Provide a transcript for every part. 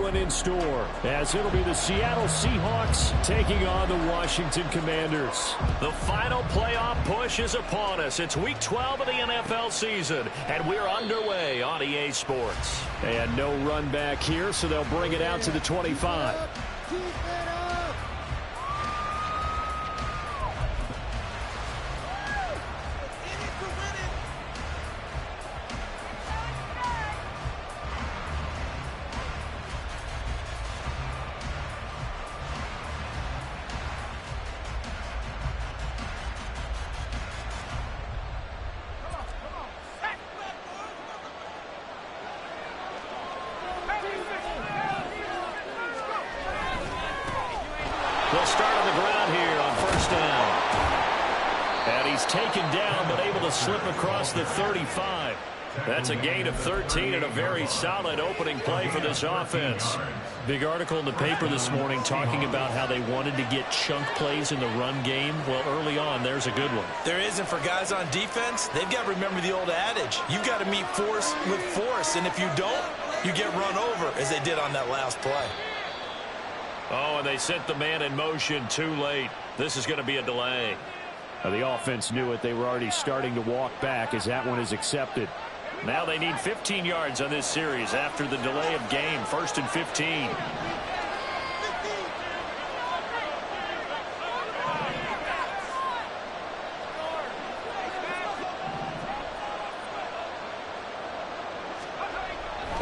one in store, as it'll be the Seattle Seahawks taking on the Washington Commanders. The final playoff push is upon us. It's Week 12 of the NFL season, and we're underway on EA Sports. And no run back here, so they'll bring it out to the 25. They'll start on the ground here on first down. And he's taken down, but able to slip across the 35. That's a gain of 13 and a very solid opening play for this offense. Big article in the paper this morning talking about how they wanted to get chunk plays in the run game. Well, early on, there's a good one. There isn't for guys on defense. They've got to remember the old adage. You've got to meet force with force, and if you don't, you get run over, as they did on that last play. Oh, and they sent the man in motion too late. This is going to be a delay. The offense knew it. They were already starting to walk back as that one is accepted. Now they need 15 yards on this series after the delay of game. 1st and 15.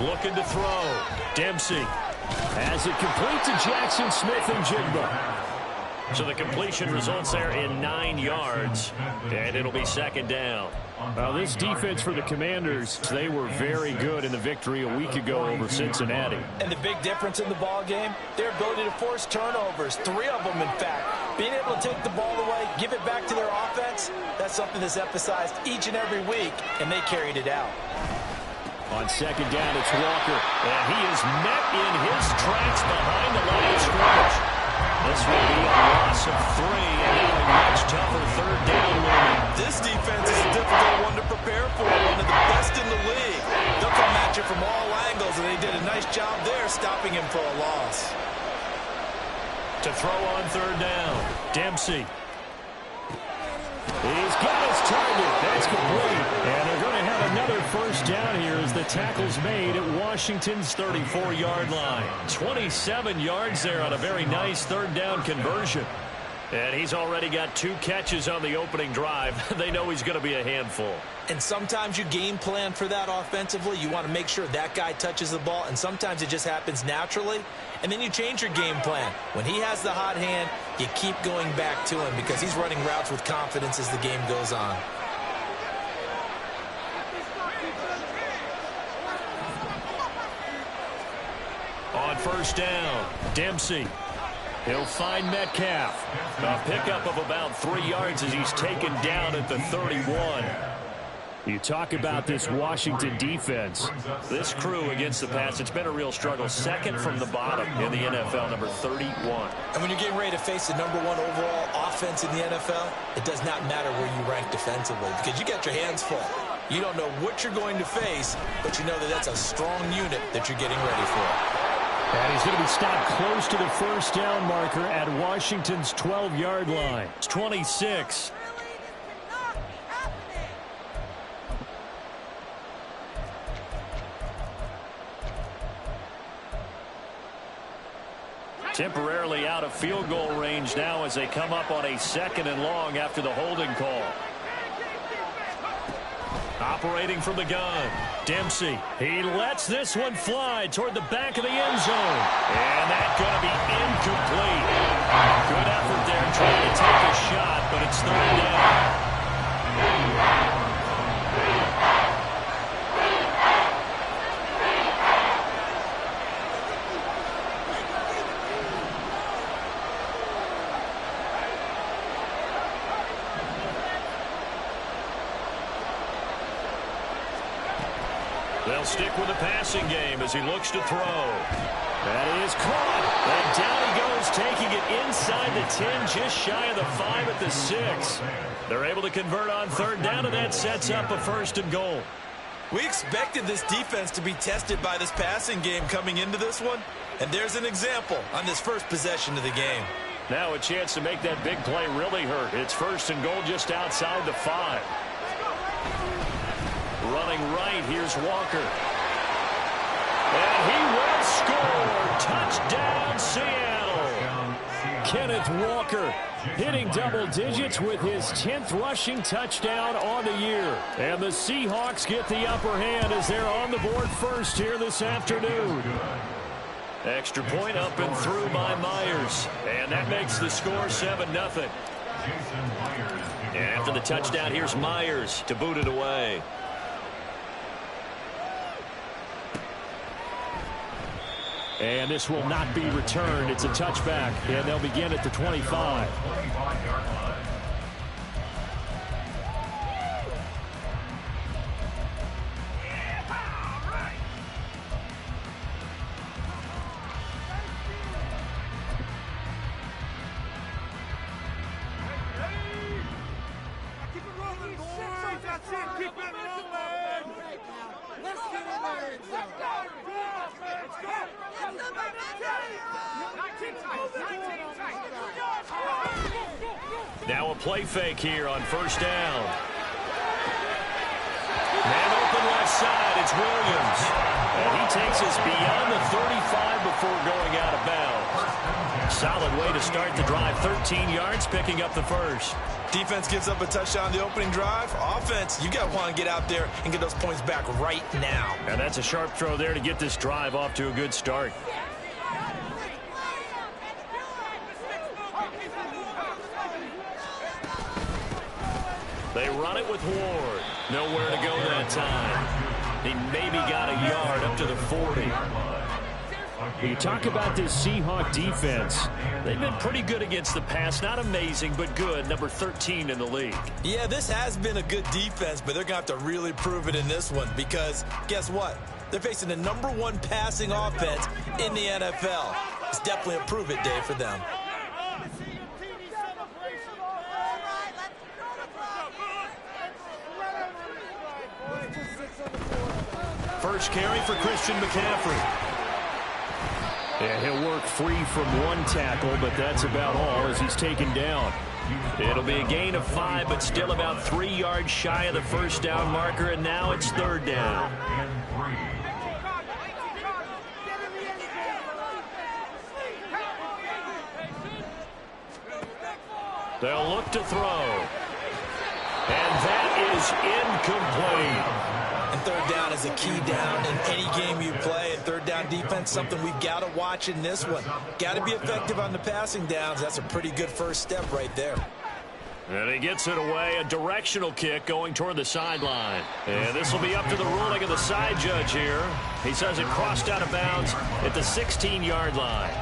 Looking to throw. Dempsey. As it complete to Jackson Smith and Jigba. So the completion results there in 9 yards, and it'll be 2nd down. Now this defense for the Commanders, they were very good in the victory a week ago over Cincinnati. And the big difference in the ball game, their ability to force turnovers, 3 of them in fact. Being able to take the ball away, give it back to their offense, that's something that's emphasized each and every week, and they carried it out. On 2nd down, it's Walker. And he is met in his tracks behind the line of scrimmage. This will be a loss of 3, and now a much tougher 3rd down looming. This defense is a difficult one to prepare for, one of the best in the league. They'll come at you from all angles, and they did a nice job there stopping him for a loss. To throw on 3rd down, Dempsey. He's got his target. That's complete. And they're going to have another 1st down here as the tackle's made at Washington's 34-yard line. 27 yards there on a very nice 3rd down conversion. And he's already got 2 catches on the opening drive. They know he's going to be a handful. And sometimes you game plan for that offensively. You want to make sure that guy touches the ball, and sometimes it just happens naturally. And then you change your game plan. When he has the hot hand, you keep going back to him because he's running routes with confidence as the game goes on. On 1st down, Dempsey. He'll find Metcalf. A pickup of about 3 yards as he's taken down at the 31. You talk about this Washington defense. This crew against the pass, it's been a real struggle. 2nd from the bottom in the NFL, number 31. And when you're getting ready to face the #1 overall offense in the NFL, it does not matter where you rank defensively because you got your hands full. You don't know what you're going to face, but you know that that's a strong unit that you're getting ready for. And he's going to be stopped close to the 1st down marker at Washington's 12-yard line. It's 26. Temporarily out of field goal range now as they come up on a 2nd and long after the holding call. Operating from the gun, Dempsey. He lets this one fly toward the back of the end zone. And that's going to be incomplete. Good effort there trying to take a shot, but it's 3rd down. They'll stick with the passing game as he looks to throw. That is caught. And down he goes, taking it inside the 10, just shy of the 5 at the 6. They're able to convert on 3rd down, and that sets up a 1st and goal. We expected this defense to be tested by this passing game coming into this one. And there's an example on this first possession of the game. Now a chance to make that big play really hurt. It's 1st and goal just outside the 5. Running right, here's Walker. And he will score. Touchdown, Seattle. Kenneth Walker hitting double digits with his 10th rushing touchdown on the year. And the Seahawks get the upper hand as they're on the board first here this afternoon. Extra point up and through by Myers. And that makes the score 7-0. And after the touchdown, here's Myers to boot it away. And this will not be returned. It's a touchback, and they'll begin at the 25. Now a play fake here on 1st down. Man open left side, it's Williams. And he takes us beyond the 35 before going out of bounds. Solid way to start the drive. 13 yards, picking up the first. Defense gives up a touchdown the opening drive. Offense, you got to want to get out there and get those points back right now. And that's a sharp throw there to get this drive off to a good start. They run it with Ward. Nowhere to go that time. He maybe got a yard up to the 40. When you talk about this Seahawk defense, they've been pretty good against the pass. Not amazing, but good. Number 13 in the league. Yeah, this has been a good defense, but they're going to have to really prove it in this one because guess what? They're facing the #1 passing offense in the NFL. It's definitely a prove it day for them. First carry for Christian McCaffrey. Yeah, he'll work free from one tackle, but that's about all as he's taken down. It'll be a gain of 5, but still about 3 yards shy of the 1st down marker, and now it's 3rd down. They'll look to throw. And that is incomplete. And 3rd down is a key down in any game you play. And 3rd down defense, something we've got to watch in this one. Got to be effective on the passing downs. That's a pretty good first step right there. And he gets it away. A directional kick going toward the sideline. And this will be up to the ruling of the side judge here. He says it crossed out of bounds at the 16-yard line.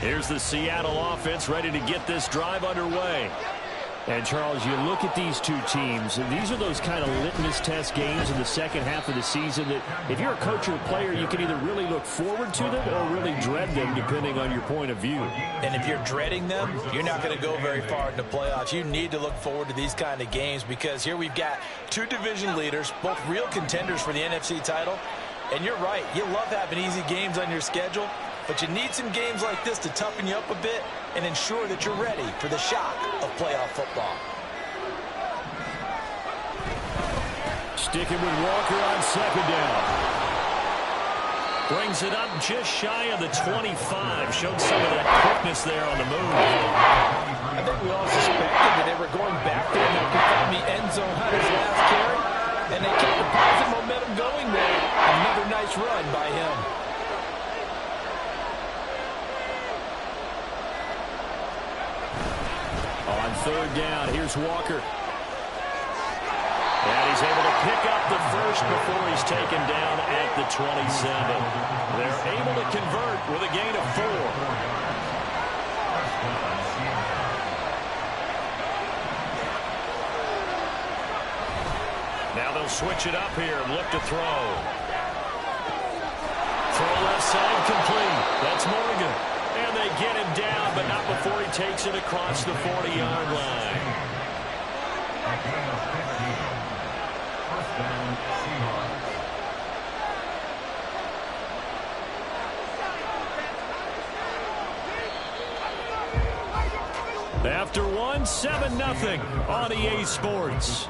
Here's the Seattle offense ready to get this drive underway. And, Charles, you look at these two teams, and these are those kind of litmus test games in the second half of the season that if you're a coach or a player, you can either really look forward to them or really dread them, depending on your point of view. And if you're dreading them, you're not going to go very far in the playoffs. You need to look forward to these kind of games because here we've got two division leaders, both real contenders for the NFC title. And you're right, you love having easy games on your schedule, but you need some games like this to toughen you up a bit and ensure that you're ready for the shock of playoff football. Sticking with Walker on 2nd down. Brings it up just shy of the 25. Showed some of that quickness there on the move. I think we all suspected that they were going back there and they could find the end zone on his last carry. And they kept the positive momentum going there. Another nice run by him. On 3rd down, here's Walker. And he's able to pick up the first before he's taken down at the 27. They're able to convert with a gain of 4. Now they'll switch it up here and look to throw. outside, complete. That's Morgan. And they get him down, but not before he takes it across the 40-yard line. After one, 7-0 on EA Sports.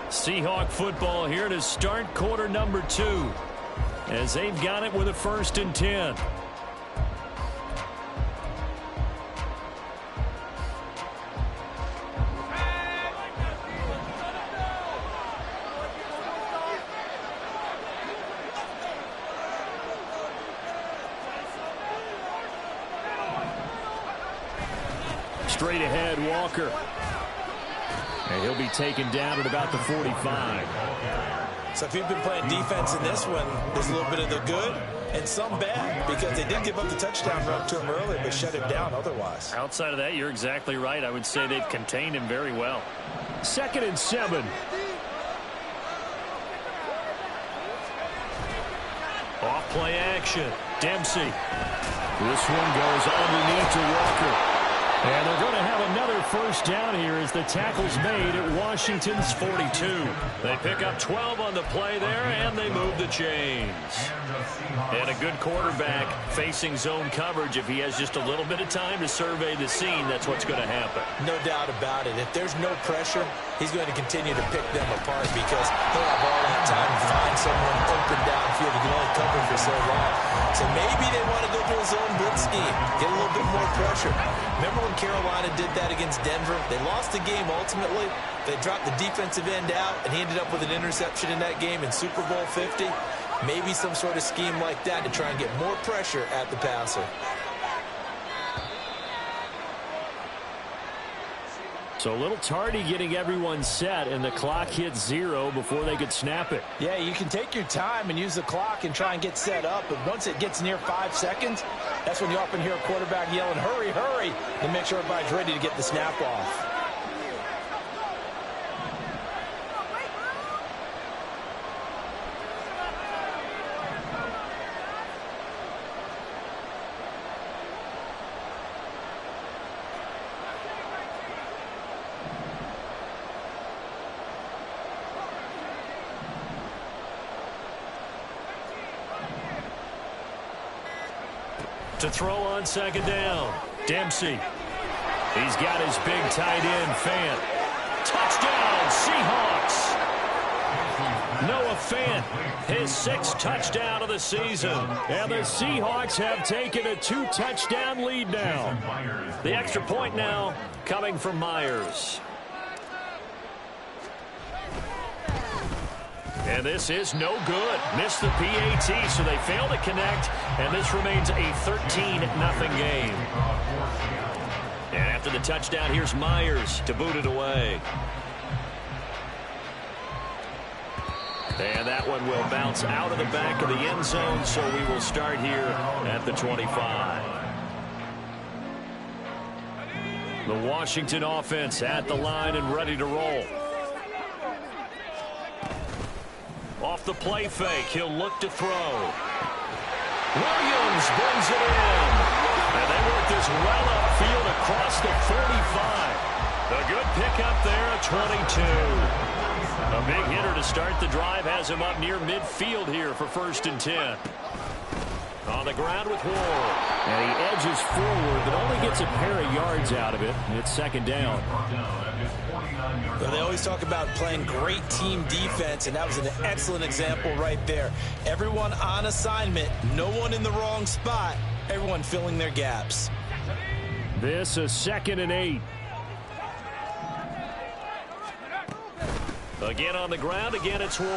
Seahawk football here to start quarter number 2 as they've got it with a 1st and 10. Straight ahead, Walker. And he'll be taken down at about the 45. So if you've been playing defense in this one, there's a little bit of the good and some bad, because they did give up the touchdown run to him earlier, but shut him down otherwise. Outside of that, you're exactly right. I would say they've contained him very well. 2nd and 7. Off play action. Dempsey. This one goes underneath to Walker. And they're going to have another 1st down here as the tackle's made at Washington's 42. They pick up 12 on the play there, and they move the chains. And a good quarterback facing zone coverage. If he has just a little bit of time to survey the scene, that's what's going to happen. No doubt about it. If there's no pressure, he's going to continue to pick them apart, because he'll have all that time to find someone open downfield. He can only cover for so long. So maybe they want to go to a zone blitz scheme, get a little bit more pressure. Remember when Carolina did that against Denver? They lost the game ultimately. They dropped the defensive end out, and he ended up with an interception in that game in Super Bowl 50. Maybe some sort of scheme like that to try and get more pressure at the passer. So a little tardy getting everyone set, and the clock hits 0 before they could snap it. Yeah, you can take your time and use the clock and try and get set up, but once it gets near 5 seconds, that's when you often hear a quarterback yelling, hurry, hurry, to make sure everybody's ready to get the snap off. To throw on 2nd down. Dempsey. He's got his big tight end, Fant. Touchdown, Seahawks. Noah Fant, his 6th touchdown of the season. And the Seahawks have taken a 2-touchdown lead now. The extra point now coming from Myers. And this is no good. Missed the PAT, so they fail to connect, and this remains a 13-0 game. And after the touchdown, here's Myers to boot it away. And that one will bounce out of the back of the end zone, so we will start here at the 25. The Washington offense at the line and ready to roll. Off the play fake, he'll look to throw. Williams brings it in. And they work this well upfield across the 45. A good pickup there at 22. A big hitter to start the drive has him up near midfield here for 1st and 10. On the ground with Ward. And he edges forward, but only gets a pair of yards out of it. And it's 2nd down. Well, they always talk about playing great team defense, and that was an excellent example right there. Everyone on assignment, no one in the wrong spot, everyone filling their gaps. This is 2nd and 8. Again on the ground, again it's Ward.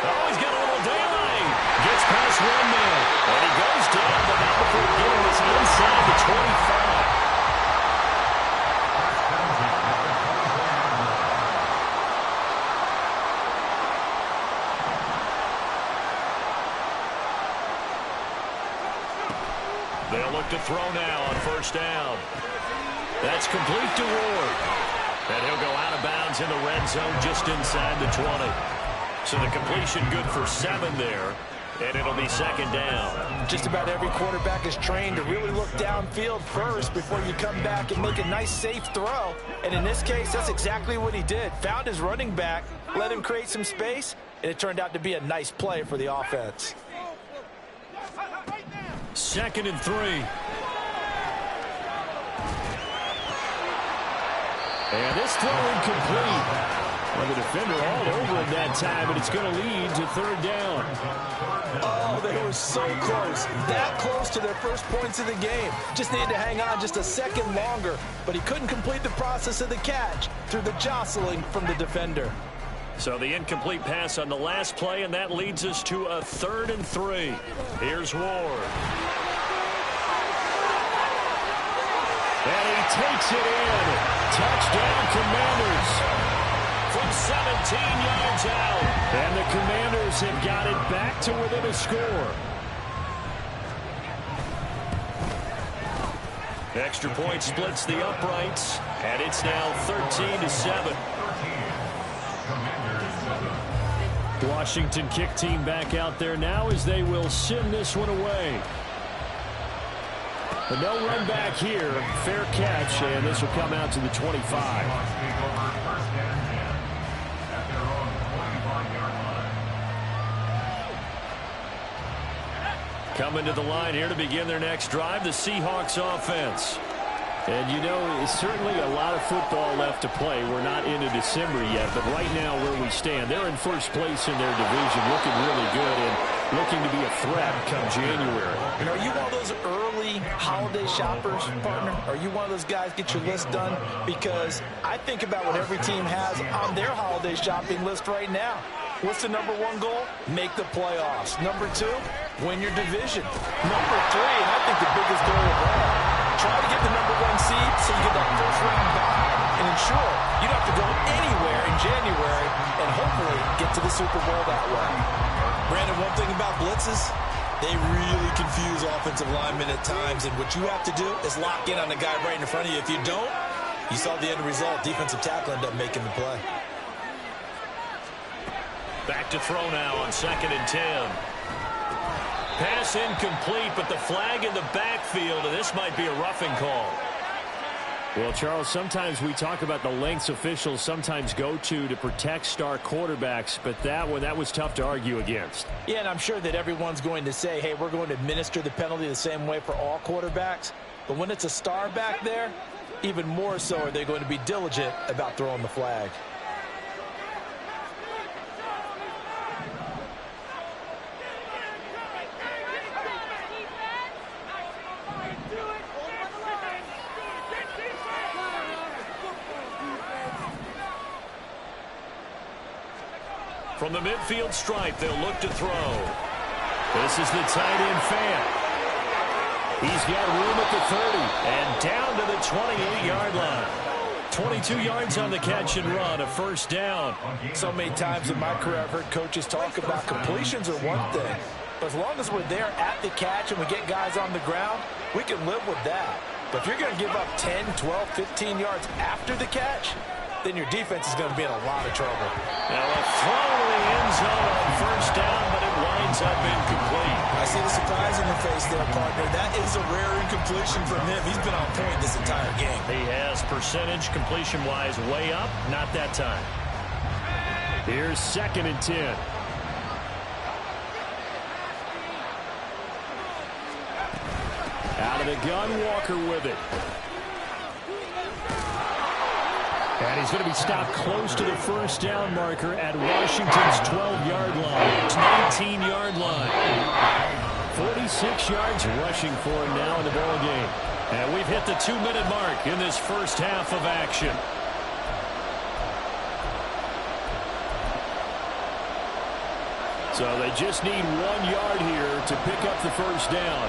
Oh, he's got a little daylight. Gets past one man. And he goes down, but not before getting this inside the 25. They'll look to throw now on 1st down. That's complete to Ward. And he'll go out of bounds in the red zone just inside the 20. So the completion good for 7 there. And it'll be second down. Just about every quarterback is trained to really look downfield first before you come back and make a nice, safe throw. And in this case, that's exactly what he did. Found his running back, let him create some space, and it turned out to be a nice play for the offense. 2nd and 3. And this throw incomplete. Well, the defender all over him that time, and it's going to lead to 3rd down. Oh, they were so close. That close to their first points of the game. Just needed to hang on just a second longer, but he couldn't complete the process of the catch through the jostling from the defender. So the incomplete pass on the last play, and that leads us to a 3rd and 3. Here's Ward. And he takes it in. Touchdown, Commanders. From 17 yards out. And the Commanders have got it back to within a score. Extra point splits the uprights, and it's now 13-7. Washington kick team back out there now as they will send this one away. But no run back here. Fair catch, and this will come out to the 25. Coming to the line here to begin their next drive, the Seahawks offense. And, you know, it's certainly a lot of football left to play. We're not into December yet, but right now where we stand, they're in first place in their division, looking really good and looking to be a threat come January. And are you one of those early holiday shoppers, partner? Are you one of those guys get your list done? Because I think about what every team has on their holiday shopping list right now. What's the number 1 goal? Make the playoffs. Number 2, win your division. Number 3, and I think the biggest goal of all, try to get the number 1 seed so you get that first-round bye and ensure you don't have to go anywhere in January and hopefully get to the Super Bowl that way. Brandon, one thing about blitzes, they really confuse offensive linemen at times, and what you have to do is lock in on the guy right in front of you. If you don't, you saw the end result. Defensive tackle ended up making the play. Back to throw now on 2nd and 10. Pass incomplete, but the flag in the backfield, and this might be a roughing call. Well, Charles, sometimes we talk about the lengths officials sometimes go to protect star quarterbacks, but that was tough to argue against. Yeah, and I'm sure that everyone's going to say, hey, we're going to administer the penalty the same way for all quarterbacks. But when it's a star back there, even more so are they going to be diligent about throwing the flag. From the midfield stripe, they'll look to throw. This is the tight end Fan. He's got room at the 30 and down to the 28-yard line. 22 yards on the catch and run, a first down. So many times in my career I've heard coaches talk about completions are one thing. But as long as we're there at the catch and we get guys on the ground, we can live with that. But if you're going to give up 10, 12, 15 yards after the catch, then your defense is going to be in a lot of trouble. Now a throw to the end zone on first down, but it winds up incomplete. I see the surprise in the face there, partner. That is a rare incompletion from him. He's been on point this entire game. He has percentage completion-wise way up, not that time. Here's 2nd and 10. Out of the gun, Walker with it. And he's going to be stopped close to the first down marker at Washington's 12-yard line. 19-yard line. 46 yards rushing for him now in the ball game. And we've hit the 2-minute mark in this first half of action. So they just need 1 yard here to pick up the first down.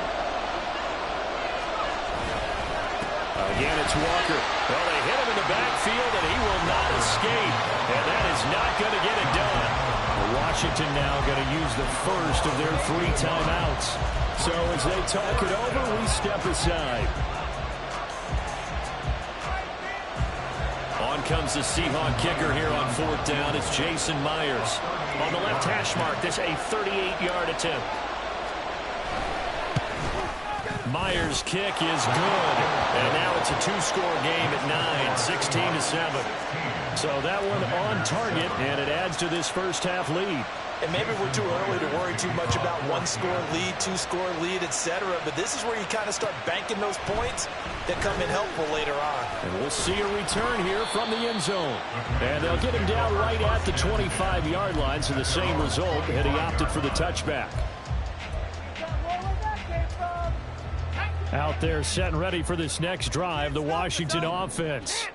Again, it's Walker. Well, they hit him in the backfield, and he will not escape. And that is not going to get it done. Washington now going to use the first of their 3 timeouts. So as they talk it over, we step aside. On comes the Seahawk kicker here on 4th down. It's Jason Myers. On the left hash mark, this a 38-yard attempt. Myers' kick is good. And now it's a 2-score game at 9, 16-7. So that one on target, and it adds to this first half lead. And maybe we're too early to worry too much about 1-score lead, 2-score lead, etc. But this is where you kind of start banking those points that come in helpful later on. And we'll see a return here from the end zone. And they'll get him down right at the 25-yard line, so the same result, and he opted for the touchback. Out there set and ready for this next drive, the Washington offense.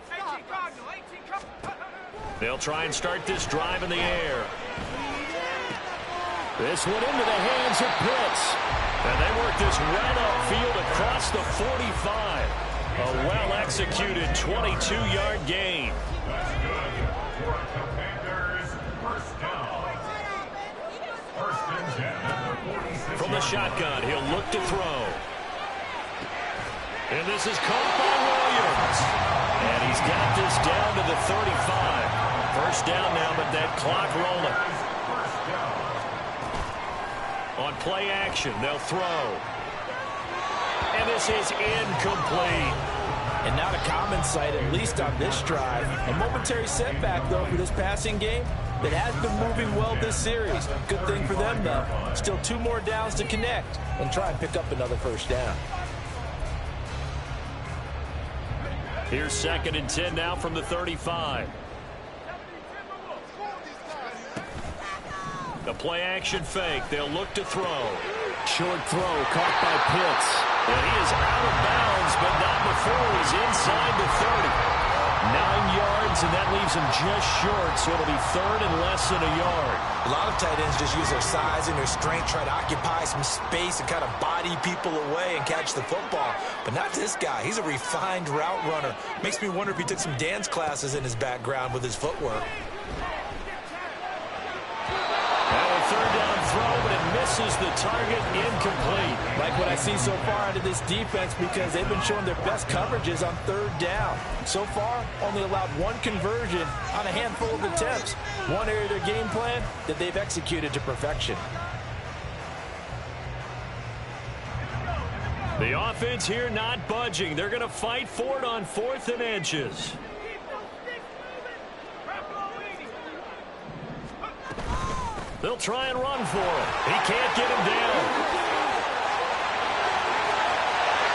They'll try and start this drive in the air. This one into the hands of Pitts. And they work this right upfield across the 45. A well-executed 22-yard gain. From the shotgun, he'll look to throw. And this is caught by Williams. And he's got this down to the 35. First down now, but that clock rolling. On play action, they'll throw. And this is incomplete. And not a common sight, at least on this drive. A momentary setback, though, for this passing game that has been moving well this series. Good thing for them, though. Still 2 more downs to connect and try and pick up another first down. Here's 2nd and 10 now from the 35. The play action fake. They'll look to throw. Short throw caught by Pitts. And he is out of bounds, but not before he's inside the 30. 9 yards, and that leaves him just short, so it'll be 3rd and less than a yard. A lot of tight ends just use their size and their strength, try to occupy some space and kind of body people away and catch the football. But not this guy. He's a refined route runner. Makes me wonder if he took some dance classes in his background with his footwork. Third down throw, but it misses the target, incomplete. Like what I see so far out of this defense, because they've been showing their best coverages on 3rd down. So far, only allowed 1 conversion on a handful of attempts. One area of their game plan that they've executed to perfection. The offense here not budging. They're going to fight for it on 4th and inches. They'll try and run for him. He can't get him down.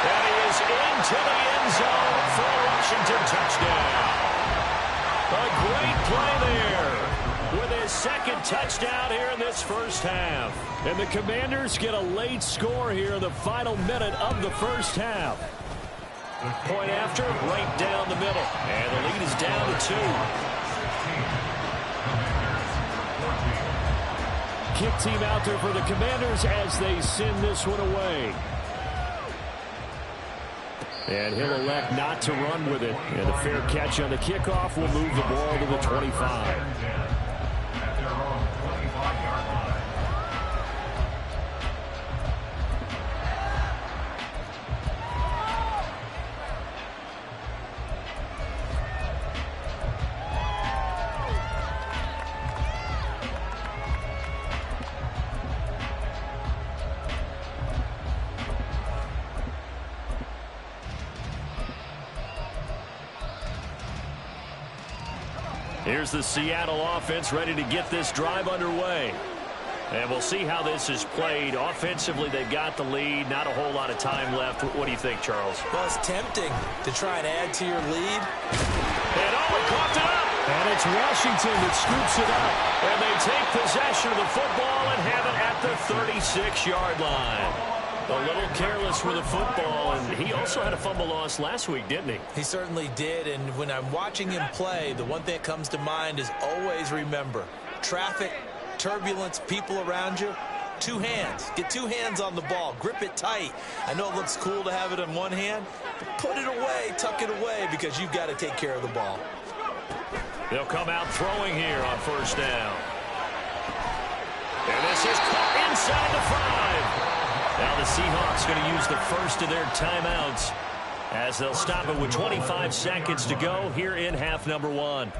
And he is into the end zone for a Washington touchdown. A great play there with his 2nd touchdown here in this first half. And the Commanders get a late score here in the final minute of the first half. Point after, right down the middle. And the lead is down to 2. Kick team out there for the Commanders as they send this one away. And he'll elect not to run with it. And the fair catch on the kickoff will move the ball to the 25. Here's the Seattle offense ready to get this drive underway. And we'll see how this is played. Offensively, they've got the lead. Not a whole lot of time left. What do you think, Charles? Well, it's tempting to try and add to your lead. And he coughed it up. And it's Washington that scoops it up. And they take possession of the football and have it at the 36-yard line. A little careless with the football, and he also had a fumble loss last week, didn't he? He certainly did, and when I'm watching him play, the one thing that comes to mind is always remember, traffic, turbulence, people around you, 2 hands. Get 2 hands on the ball. Grip it tight. I know it looks cool to have it in one hand, but put it away, tuck it away, because you've got to take care of the ball. They'll come out throwing here on first down. And this is caught inside the 5. Now the Seahawks going to use the first of their timeouts. as they'll stop it with 25 seconds to go here in half number one.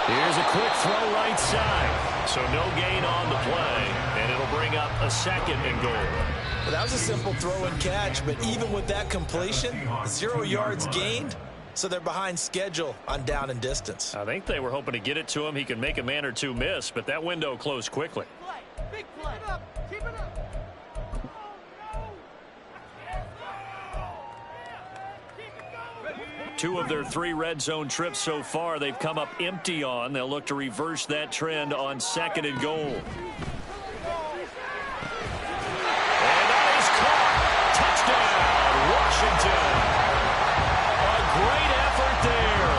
Here's a quick throw right side. So no gain on the play, and it'll bring up a second and goal. Well, that was a simple throw and catch, but even with that completion, 0 yards gained, so they're behind schedule on down and distance. I think they were hoping to get it to him. He could make a man or two miss, but that window closed quickly. Big play. Keep it up. Keep it up. Two of their 3 red zone trips so far, they've come up empty on. They'll look to reverse that trend on second and goal. And that is caught. Touchdown, Washington. A great effort there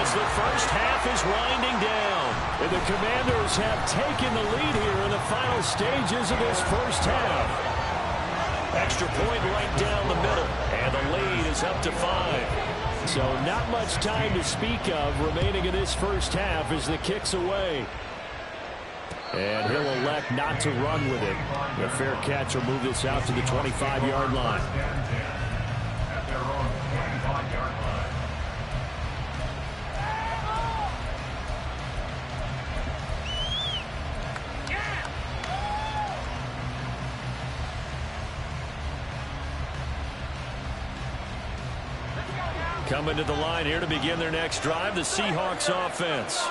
as the first half is winding down. And the Commanders have taken the lead here in the final stages of this first half. Extra point right down the middle, and the lead is up to 5. So not much time to speak of remaining in this first half as the kick's away. And he'll elect not to run with it. The fair catch will move this out to the 25-yard line. Coming to the line here to begin their next drive, the Seahawks offense.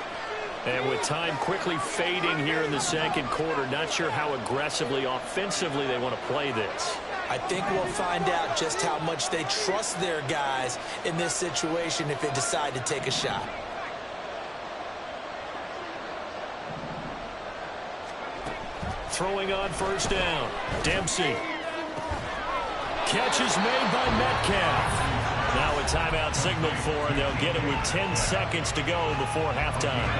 And with time quickly fading here in the second quarter, not sure how aggressively, offensively they want to play this. I think we'll find out just how much they trust their guys in this situation if they decide to take a shot. Throwing on first down, Dempsey. Catch is made by Metcalf. Now a timeout signaled for, and they'll get it with 10 seconds to go before halftime.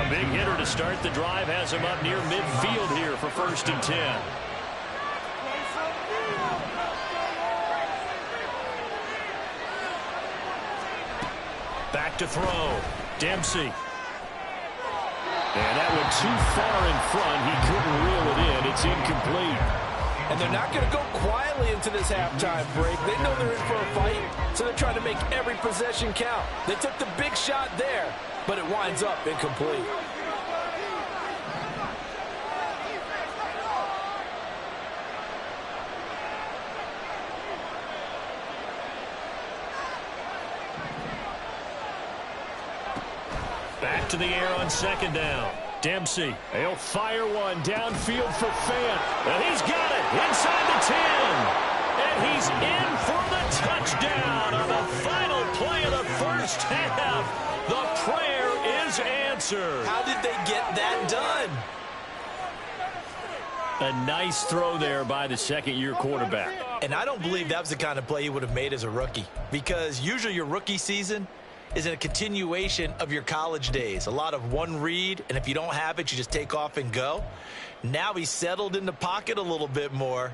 A big hitter to start the drive has him up near midfield here for 1st and 10. Back to throw, Dempsey. And that went too far in front. He couldn't reel it in. It's incomplete. And they're not going to go quietly into this halftime break. They know they're in for a fight, so they're trying to make every possession count. They took the big shot there, but it winds up incomplete. Back to the air on second down. Dempsey. He'll fire one downfield for Fant. And he's got it inside the 10. And he's in for the touchdown on the final play of the first half. The prayer is answered. How did they get that done? A nice throw there by the second-year quarterback. And I don't believe that was the kind of play he would have made as a rookie, because usually your rookie season is a continuation of your college days. A lot of one read, and if you don't have it, you just take off and go. Now he's settled in the pocket a little bit more,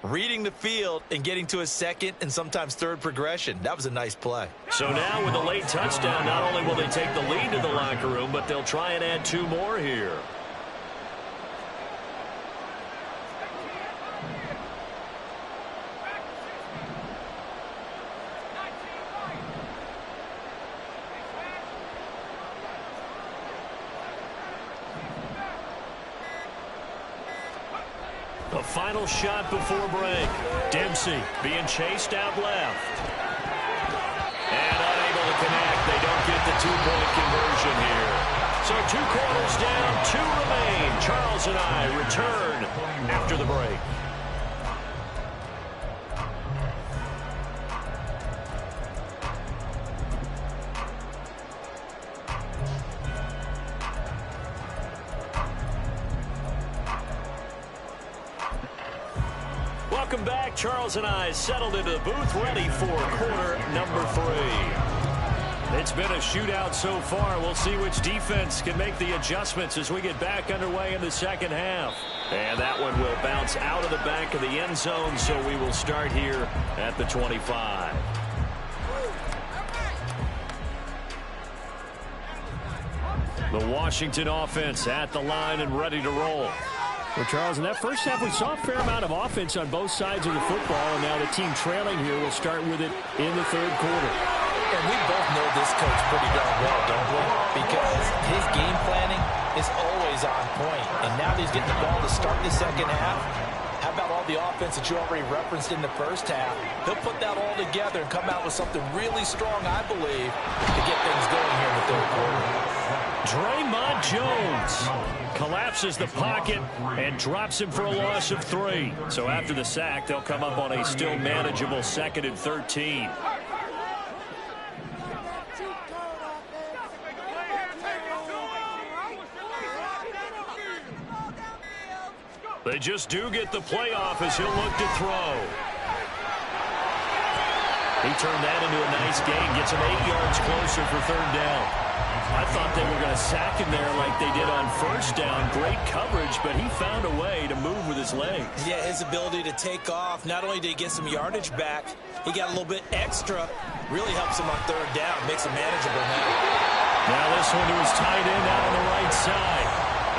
reading the field and getting to his second and sometimes third progression. That was a nice play. So now with a late touchdown, not only will they take the lead to the locker room, but they'll try and add 2 more here. The final shot before break. Dempsey being chased out left. And unable to connect. They don't get the 2-point conversion here. So 2 quarters down, 2 remain. Charles and I return after the break. Welcome back. Charles and I settled into the booth, ready for quarter number 3. It's been a shootout so far. We'll see which defense can make the adjustments as we get back underway in the second half. And that one will bounce out of the back of the end zone, so we will start here at the 25. The Washington offense at the line and ready to roll. Well, Charles, in that first half, we saw a fair amount of offense on both sides of the football, and now the team trailing here will start with it in the third quarter. And we both know this coach pretty darn well, don't we? Because his game planning is always on point. And now that he's getting the ball to start the second half, how about all the offense that you already referenced in the first half? He'll put that all together and come out with something really strong, I believe, to get things going here in the third quarter. Draymond Jones collapses the pocket and drops him for a loss of 3. So after the sack, they'll come up on a still manageable 2nd and 13. They just do get the playoff as he'll look to throw. He turned that into a nice gain, gets him 8 yards closer for 3rd down. I thought they were going to sack him there like they did on 1st down. Great coverage, but he found a way to move with his legs. Yeah, his ability to take off, not only did he get some yardage back, he got a little bit extra. Really helps him on 3rd down, makes him manageable now. Now this one to his tight end out on the right side.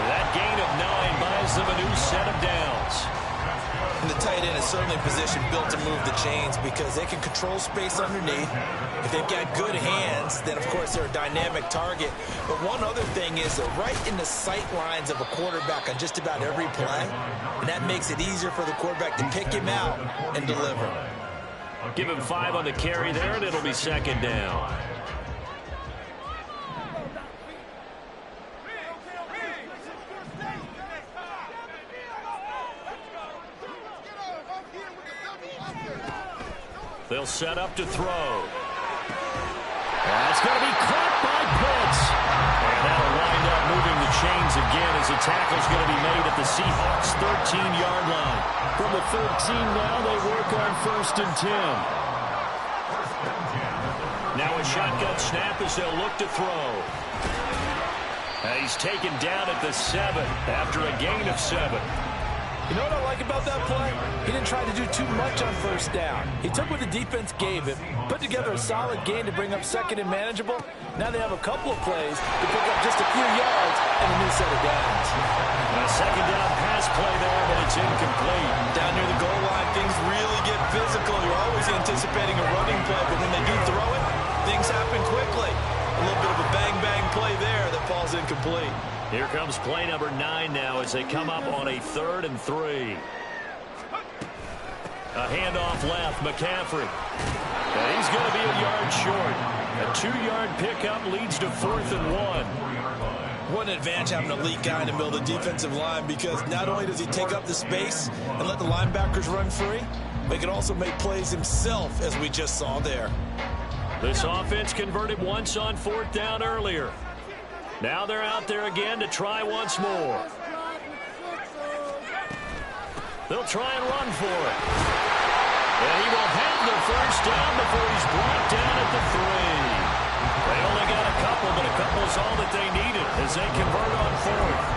That gain of 9 buys them a new set of downs. And the tight end is certainly in position built to move the chains because they can control space underneath. If they've got good hands, then of course they're a dynamic target. But one other thing is they're right in the sight lines of a quarterback on just about every play. And that makes it easier for the quarterback to pick him out and deliver. Give him 5 on the carry there, and it'll be 2nd down. They'll set up to throw. That's going to be caught by Pitts. And that'll wind up moving the chains again as the tackle's going to be made at the Seahawks' 13-yard line. From the 13 now, they work on 1st and 10. Now a shotgun snap as they'll look to throw. And he's taken down at the 7 after a gain of 7. You know what I like about that play? He didn't try to do too much on 1st down. He took what the defense gave him, put together a solid gain to bring up 2nd and manageable. Now they have a couple of plays to pick up just a few yards and a new set of downs. A 2nd down pass play there, but it's incomplete. Down near the goal line, things really get physical. You're always anticipating a running play, but when they do throw it, things happen quickly. A little bit of a bang-bang play there that falls incomplete. Here comes play number 9 now as they come up on a 3rd and 3. A handoff left, McCaffrey. And he's going to be a yard short. A 2-yard pickup leads to 4th and 1. What an advantage having an elite guy in the middle of the defensive line because not only does he take up the space and let the linebackers run free, but he can also make plays himself as we just saw there. This offense converted once on 4th down earlier. Now they're out there again to try once more. They'll try and run for it. And he will have the 1st down before he's brought down at the 3. They only got a couple, but a couple is all that they needed as they convert on 4th.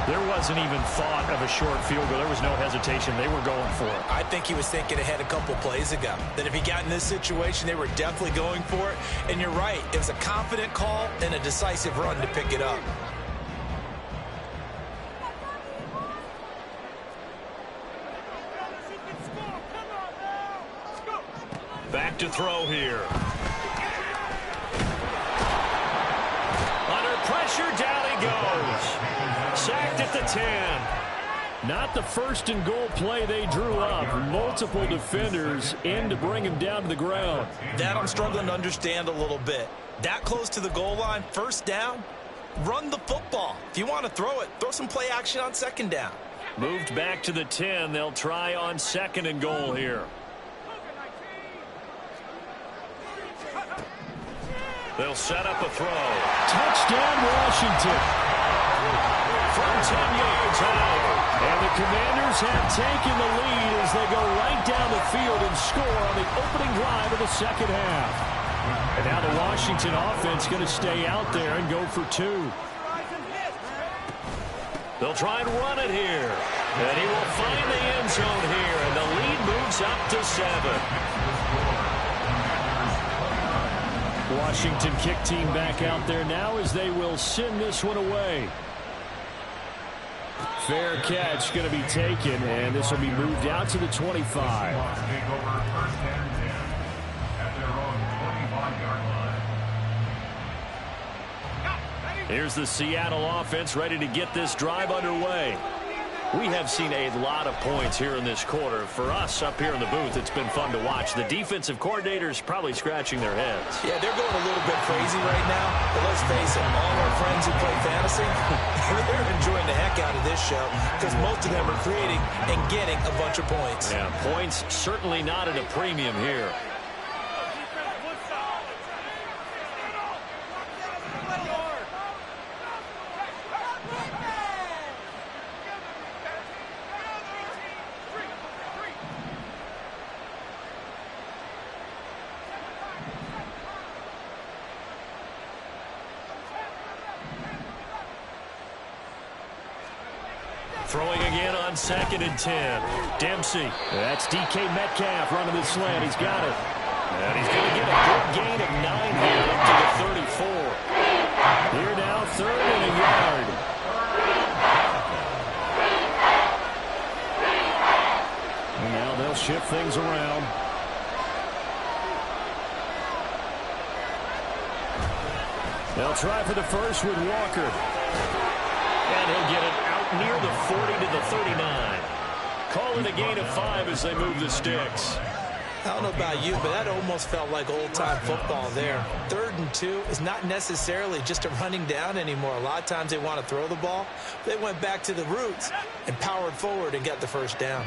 There wasn't even thought of a short field goal. There was no hesitation. They were going for it. I think he was thinking ahead a couple plays ago. That if he got in this situation, they were definitely going for it. And you're right. It was a confident call and a decisive run to pick it up. Back to throw here. Under pressure, down he goes. Sacked at the 10. Not the 1st and goal play they drew up. Multiple defenders in to bring him down to the ground. That I'm struggling to understand a little bit. That close to the goal line, 1st down, run the football. If you want to throw it, throw some play action on 2nd down. Moved back to the 10. They'll try on 2nd and goal here. They'll set up a throw. Touchdown, Washington. From 10 yards out. And the Commanders have taken the lead as they go right down the field and score on the opening drive of the second half. And now the Washington offense going to stay out there and go for 2. They'll try and run it here. And he will find the end zone here, and the lead moves up to 7. Washington kick team back out there now as they will send this one away. Fair catch going to be taken, and this will be moved out to the 25. Here's the Seattle offense ready to get this drive underway. We have seen a lot of points here in this quarter. For us up here in the booth, it's been fun to watch. The defensive coordinators probably scratching their heads. Yeah, they're going a little bit crazy right now. But let's face it, all our friends who play fantasy, they're enjoying the heck out of this show because most of them are creating and getting a bunch of points. Yeah, points certainly not at a premium here. Throwing again on 2nd and 10. Dempsey. That's DK Metcalf running the slant. He's got it. And he's going to get a good gain of 9 here up to the 34. Here now, 3rd and a yard. And now they'll shift things around. They'll try for the first with Walker. And he'll get it out near the 40 to the 39. Call it a gain of 5 as they move the sticks. I don't know about you, but that almost felt like old-time football there. 3rd and 2 is not necessarily just a running down anymore. A lot of times they want to throw the ball. They went back to the roots and powered forward and got the first down.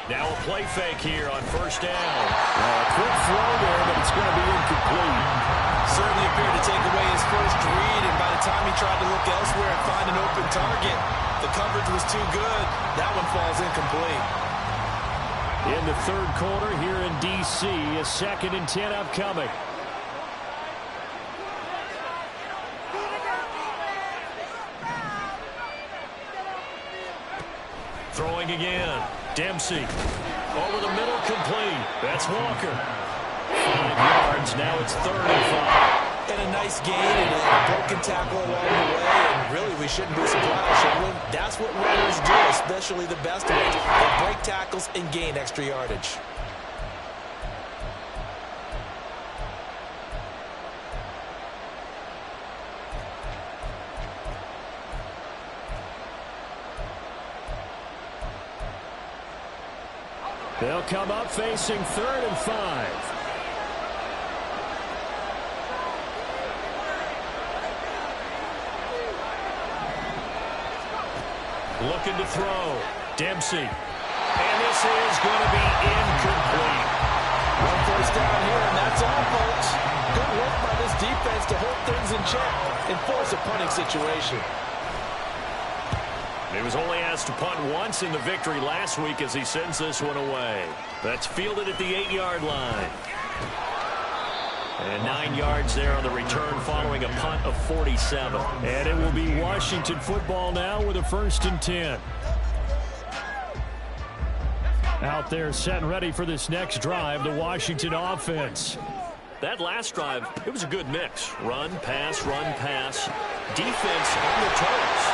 Now a play fake here on 1st down. A quick throw there, but it's going to be incomplete. Certainly appeared to take away his first read, and by the time he tried to look elsewhere and find an open target, the coverage was too good. That one falls incomplete. In the 3rd quarter here in D.C., a 2nd and 10 upcoming. Throwing again. Dempsey. Over the middle, complete. That's Walker. 5 yards. Now it's 3rd and 5. And a nice gain and a broken tackle along the way. And really, we shouldn't be surprised, should we? That's what runners do, especially the best ones. They break tackles and gain extra yardage. They'll come up facing 3rd and 5. Looking to throw. Dempsey. And this is going to be incomplete. One first down here, and that's all, folks. Good work by this defense to hold things in check and force a punting situation. He was only asked to punt once in the victory last week as he sends this one away. That's fielded at the 8-yard line. And 9 yards there on the return following a punt of 47. And it will be Washington football now with a 1st and 10. Out there set and ready for this next drive, the Washington offense. That last drive, it was a good mix. Run, pass, defense on the toes.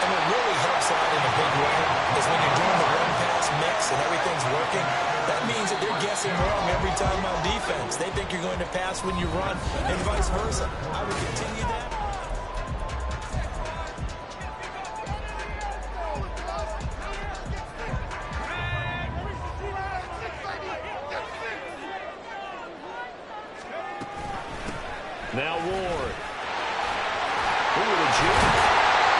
And what really helps out in a big way is when you're doing the run-pass mix and everything's working, that means that they're guessing wrong every time on defense. They think you're going to pass when you run and vice versa. I would continue that. Now Ward. Over to Jim.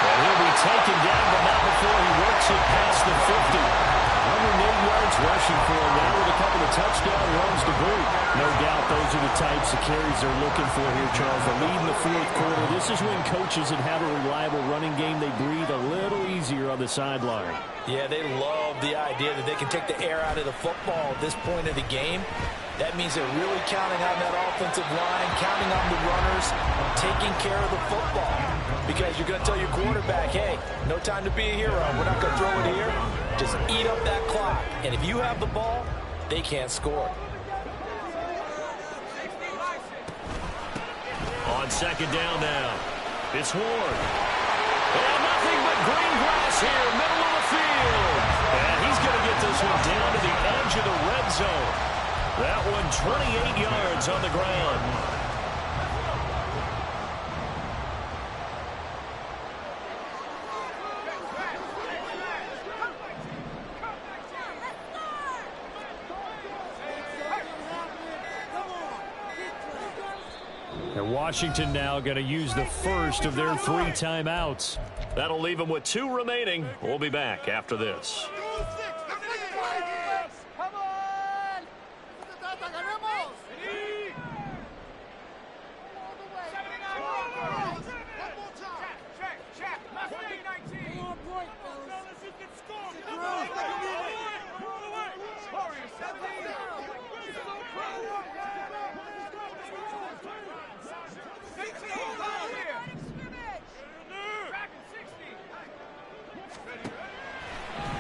And he'll be taken down, but not before he works it past the 50. 108 yards rushing for him now with a couple of touchdown runs to boot. No doubt those those are the types of carries they're looking for here, Charles. The lead in the fourth quarter. This is when coaches that have a reliable running game, they breathe a little easier on the sideline. Yeah, they love the idea that they can take the air out of the football at this point of the game. That means they're really counting on that offensive line, counting on the runners, taking care of the football. Because you're going to tell your quarterback, hey, no time to be a hero. We're not going to throw it here. Just eat up that clock. And if you have the ball, they can't score. On second down now, it's Ward. And nothing but green grass here, middle of the field. And he's going to get this one down to the edge of the red zone. That one 28 yards on the ground. And Washington now going to use the first of their 3 timeouts. That'll leave them with 2 remaining. We'll be back after this.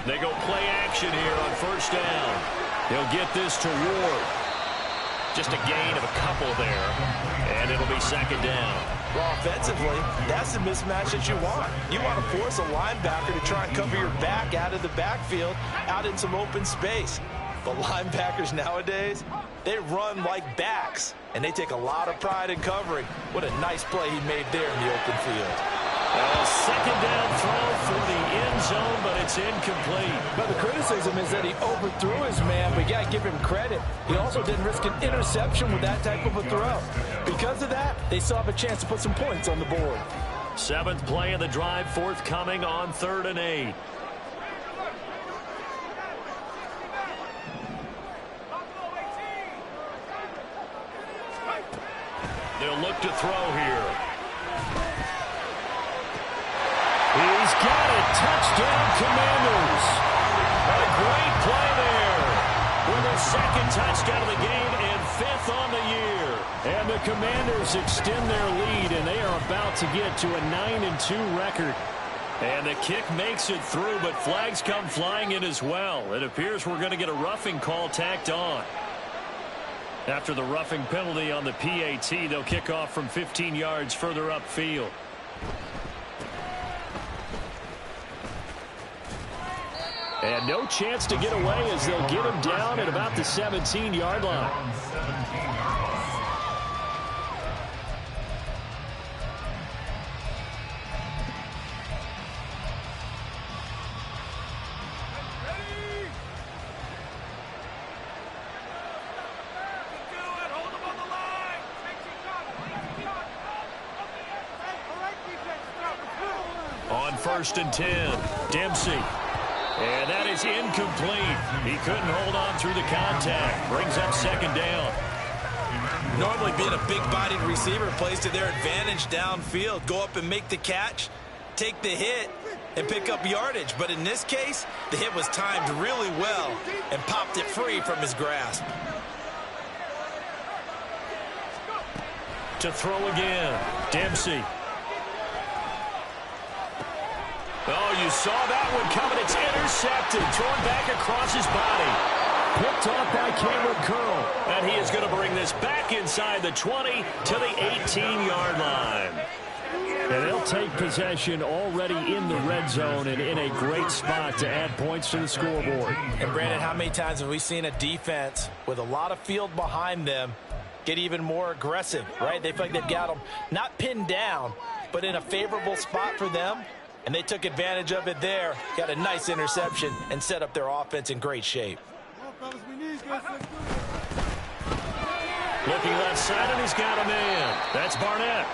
They go play action here on first down. They'll get this to Ward. Just a gain of a couple there, and it'll be second down. Well, offensively, that's the mismatch that you want. You want to force a linebacker to try and cover your back out of the backfield, out in some open space. But linebackers nowadays, they run like backs, and they take a lot of pride in covering. What a nice play he made there in the open field. Second down throw for the end zone, but it's incomplete. But the criticism is that he overthrew his man, but you got to give him credit. He also didn't risk an interception with that type of a throw. Because of that, they still have a chance to put some points on the board. 7th play of the drive forthcoming on 3rd and 8. They'll look to throw here. He's got it. Touchdown, Commanders. A great play there. With a 2nd touchdown of the game and 5th on the year. And the Commanders extend their lead, and they are about to get to a 9-2 record. And the kick makes it through, but flags come flying in as well. It appears we're going to get a roughing call tacked on. After the roughing penalty on the PAT, they'll kick off from 15 yards further upfield. And no chance to get away as they'll get him down at about the 17-yard line. On 1st and 10, Dempsey. And that is incomplete. He couldn't hold on through the contact. Brings up 2nd down. Normally being a big-bodied receiver plays to their advantage downfield. Go up and make the catch, take the hit, and pick up yardage. But in this case, the hit was timed really well and popped it free from his grasp. To throw again, Dempsey. Oh, you saw that one coming. It's intercepted. Thrown back across his body. Picked off by Cameron Curl. And he is going to bring this back inside the 20 to the 18-yard line. And they'll take possession already in the red zone and in a great spot to add points to the scoreboard. And, Brandon, how many times have we seen a defense with a lot of field behind them get even more aggressive, right? They feel like they've got them not pinned down, but in a favorable spot for them. And they took advantage of it there, got a nice interception, and set up their offense in great shape. Looking left side, and he's got a man. That's Barnett.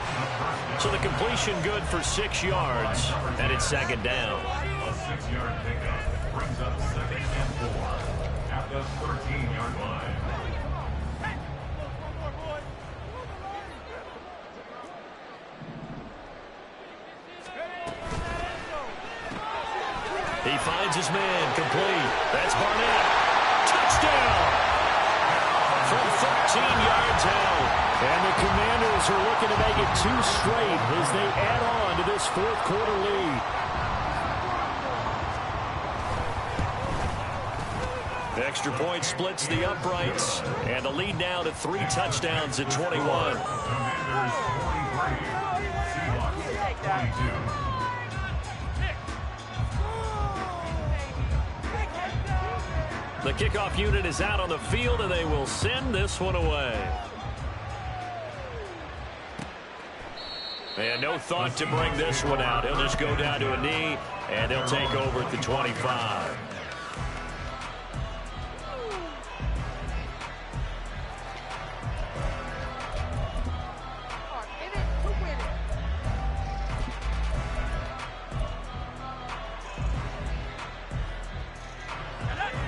So the completion good for 6 yards, and it's 2nd down. A 6-yard pickup brings up 2nd and 4 at the 13-yard line. He finds his man, complete. That's Barnett. Touchdown! From 13 yards out. And the Commanders are looking to make it 2 straight as they add on to this fourth quarter lead. The extra point splits the uprights, and the lead now to 3 touchdowns at 21. Commanders 43, Seahawks 22. The kickoff unit is out on the field, and they will send this one away. And no thought to bring this one out. He'll just go down to a knee, and they'll take over at the 25.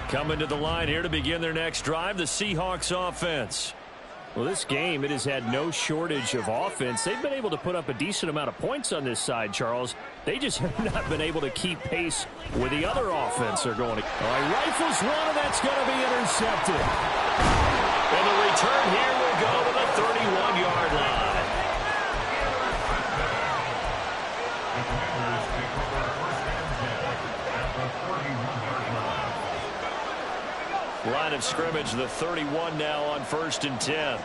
Coming to the line here to begin their next drive, the Seahawks offense. Well, this game, it has had no shortage of offense. They've been able to put up a decent amount of points on this side, Charles. They just have not been able to keep pace with the other offense they're going to. All right, rifles one, and that's going to be intercepted. And the return here will go to the 31-yard line. The Commanders take over first and 10 at the 31-yard line. Line of scrimmage, the 31 now on 1st and 10.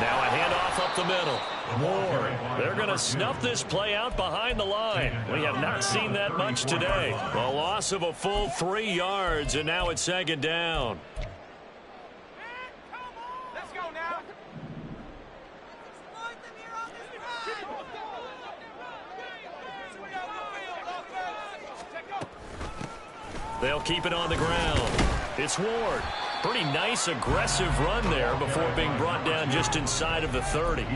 Now a handoff up the middle. Ward. They're going to snuff this play out behind the line. We have not seen that much today. A loss of a full 3 yards, and now it's 2nd down. Let's go now. They'll keep it on the ground. It's Ward. Pretty nice, aggressive run there before being brought down just inside of the 30. He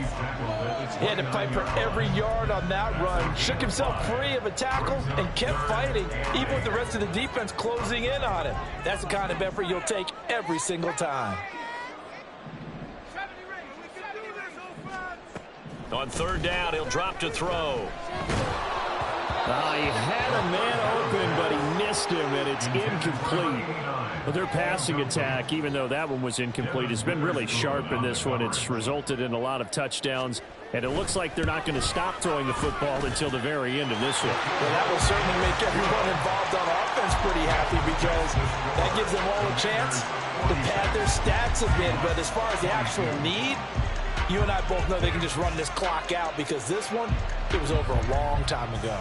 had to fight for every yard on that run. Shook himself free of a tackle and kept fighting, even with the rest of the defense closing in on him. That's the kind of effort you'll take every single time. On 3rd down, he'll drop to throw. He had a man open, but he missed him, and it's incomplete. But their passing attack, even though that one was incomplete, has been really sharp in this one. It's resulted in a lot of touchdowns, and it looks like they're not going to stop throwing the football until the very end of this one. Well, that will certainly make everyone involved on offense pretty happy because that gives them all a chance to pad their stats a bit. But as far as the actual need, you and I both know they can just run this clock out because this one, it was over a long time ago.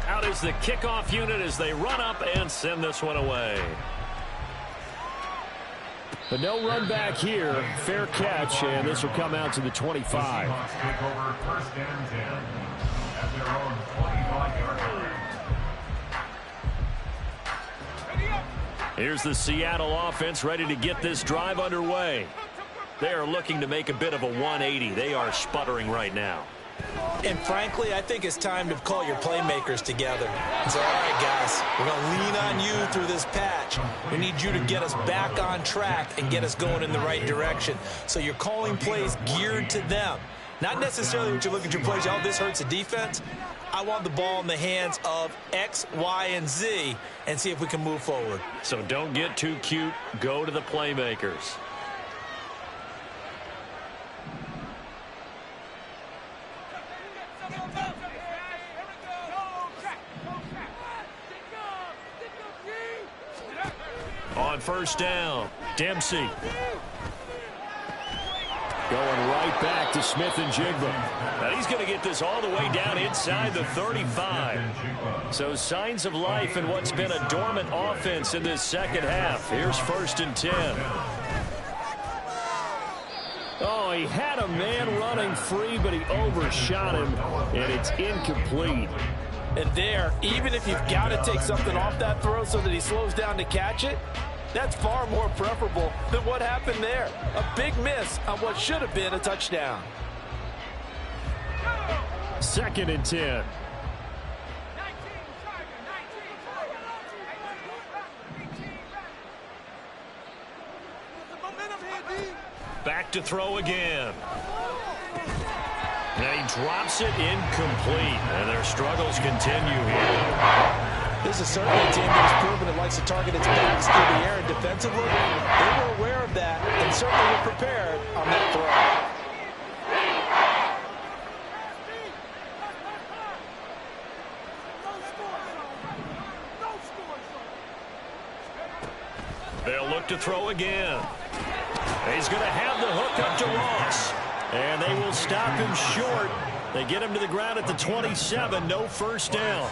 Out is the kickoff unit as they run up and send this one away. But no run back here. Fair catch, and this will come out to the 25. The Seahawks take over 1st and 10 at their own 25-yard line. Here's the Seattle offense ready to get this drive underway. They are looking to make a bit of a 180. They are sputtering right now. And frankly, I think it's time to call your playmakers together and say, all right, guys, we're going to lean on you through this patch. We need you to get us back on track and get us going in the right direction. So you're calling plays geared to them. Not necessarily what you look at your plays, oh, this hurts the defense. I want the ball in the hands of X, Y, and Z and see if we can move forward. So don't get too cute. Go to the playmakers. On 1st down, Dempsey. Going right back to Smith and Jigba. Now he's going to get this all the way down inside the 35. So signs of life in what's been a dormant offense in this second half. Here's 1st and 10. Oh, he had a man running free, but he overshot him, and it's incomplete. And there, even if you've got to take something off that throw so that he slows down to catch it, that's far more preferable than what happened there. A big miss on what should have been a touchdown. 2nd and 10. Back to throw again. And he drops it incomplete. And their struggles continue here. This is certainly a team that has proven it likes to target its backs through the air, and defensively, they were aware of that and certainly were prepared on that throw. They'll look to throw again. He's going to have the hook up to Ross. And they will stop him short. They get him to the ground at the 27. No first down.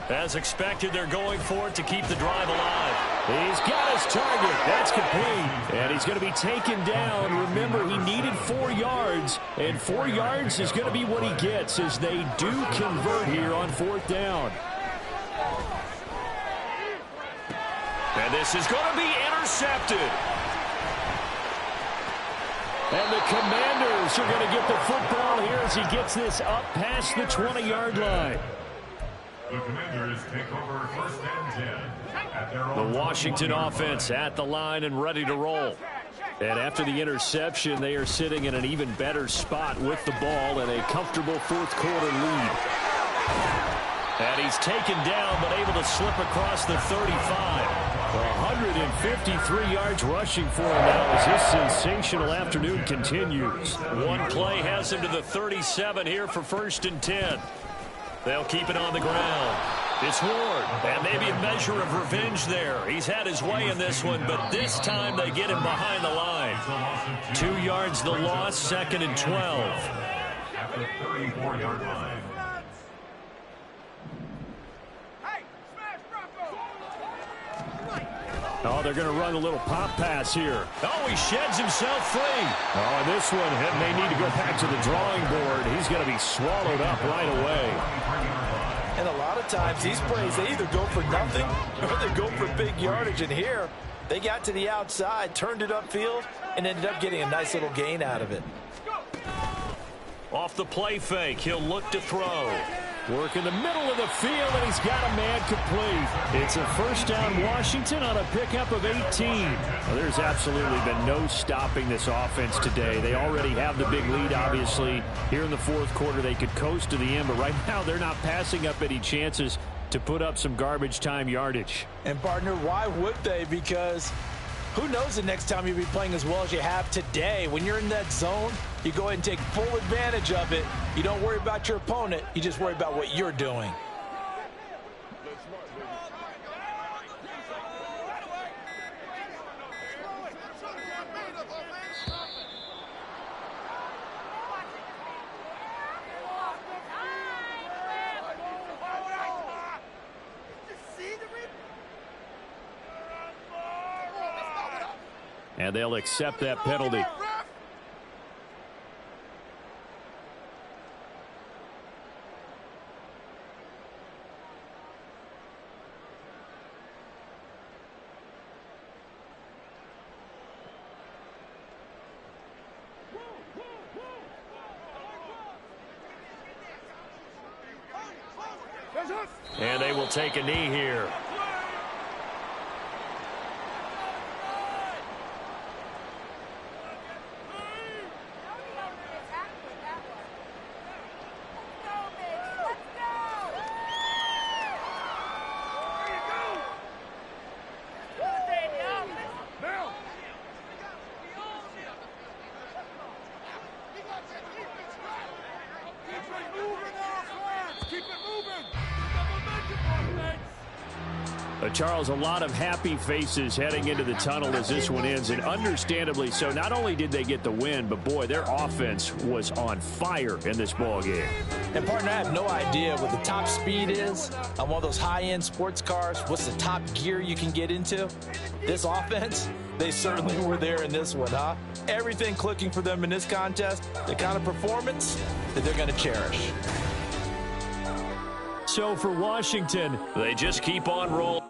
As expected, they're going for it to keep the drive alive. He's got his target. That's complete. And he's going to be taken down. Remember, he needed 4 yards. And 4 yards is going to be what he gets as they do convert here on 4th down. And this is going to be intercepted. And the Commanders are going to get the football here as he gets this up past the 20-yard line. The Commanders take over 1st and 10 at their own. The Washington offense at the line and ready to roll. And after the interception, they are sitting in an even better spot with the ball and a comfortable 4th quarter lead. And he's taken down but able to slip across the 35. 153 yards rushing for him now as this sensational afternoon continues. One play has him to the 37 here for 1st and 10. They'll keep it on the ground. It's Ward, and maybe a measure of revenge there. He's had his way in this one, but this time they get him behind the line. 2 yards the loss, 2nd and 12. At the 34-yard line. Oh, they're going to run a little pop pass here. Oh, he sheds himself free. Oh, and this one may need to go back to the drawing board. He's going to be swallowed up right away. And a lot of times, these plays, they either go for nothing or they go for big yardage. And here, they got to the outside, turned it upfield, and ended up getting a nice little gain out of it. Off the play fake, he'll look to throw. Work in the middle of the field, and he's got a man complete. It's a 1st down Washington on a pickup of 18. Well, there's absolutely been no stopping this offense today. They already have the big lead, obviously. Here in the 4th quarter, they could coast to the end, but right now they're not passing up any chances to put up some garbage time yardage. And, partner, why would they? Because who knows the next time you'll be playing as well as you have today. When you're in that zone, you go ahead and take full advantage of it. You don't worry about your opponent. You just worry about what you're doing. And they'll accept that penalty. And they will take a knee here. Charles, a lot of happy faces heading into the tunnel as this one ends, and understandably so. Not only did they get the win, but boy, their offense was on fire in this ball game. And partner, I have no idea what the top speed is on one of those high-end sports cars. What's the top gear you can get into? This offense, they certainly were there in this one, huh? Everything clicking for them in this contest, the kind of performance that they're going to cherish. So for Washington, they just keep on rolling.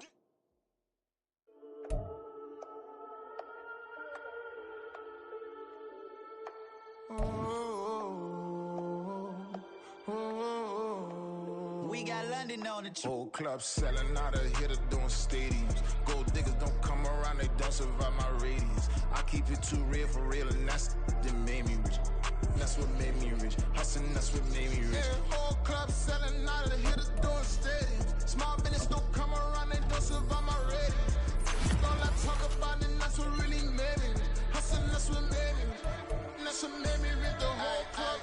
We got London on the Whole club selling out of hitter doing stadiums. Gold diggers don't come around, they don't survive my radius. I keep it too real for real, and that's that made me rich. That's what made me rich. Hustling, that's what made me rich. Yeah, whole club selling out of hitters doing stadiums. Small business don't come around, they don't survive my radius. All I talk about it, that's what really made me rich. Hustling, that's what made me rich. That's what made me rich. The whole club.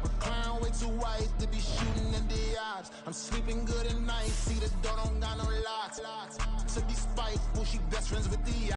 My crown way too white to be shooting in the odds. I'm sleeping good at night. See the door don't got no locks. To be spiteful, she best friends with the